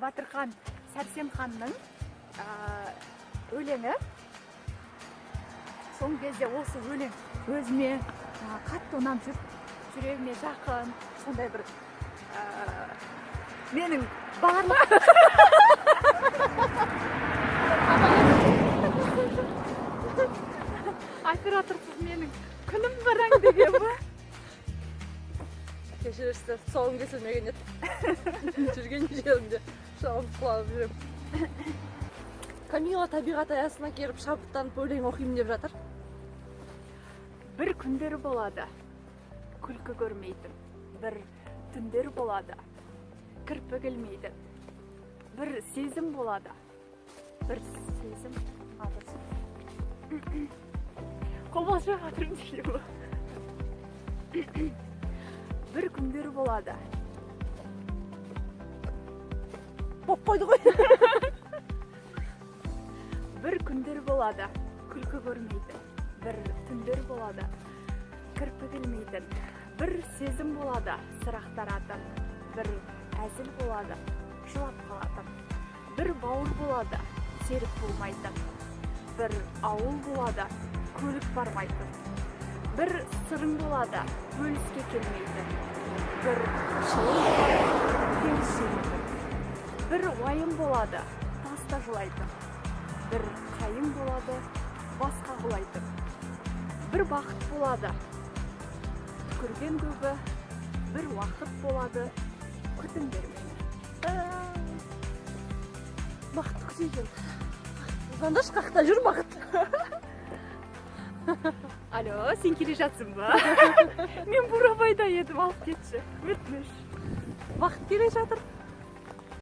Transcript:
Батырхан Сәрсенханның өлеңі. Соңғы кезде осы өлең өзіме қатты ұнап жүр, жүрегіме жақын, сондай бір менің барлық операторсыз менің күнім қараң деген ба? Кешірерсіздер, тұсауым кесілмеген еді. Жүрген жерімде шабып құлап жүрем. Камила табиғат аясына келіп шабыттанып өлең оқимын деп жатыр. Бір күндер болады, күлкі көрмейтін. Бір түндер болады, кірпік ілмейтін. Бір сезім болады. Бір сезім алырсың. Қобалжып жатырмын деген ба? Бір күндер болады. Боп қойды ғой. Бір күндер болады, күлкі көрмейтін. Бір түндер болады, кірпік ілмейтін. Бір сезім болады, сырақтаратын. Бір әзіл болады, жылап қалатын. Бір бауыр болады, серік болмайтын. Бір ауыл болады, көлік бармайтын. Бір сырың болады, бөліске келмейтін. Бір шылым болады, келісемейтін. Бір уайым болады, таста жылайтын. Бір қайың болады, басқа құлайтын. Бір бақыт болады, түкірген көбі. Бір уақыт болады, күтіңдер мені. Бақыт күтейін. Звондаш қақта жүр бақыт. Алло, сен келе жатсың ба? Мен бурабайда едім, алып кетші. Өтініш. Бақыт келе жатыр.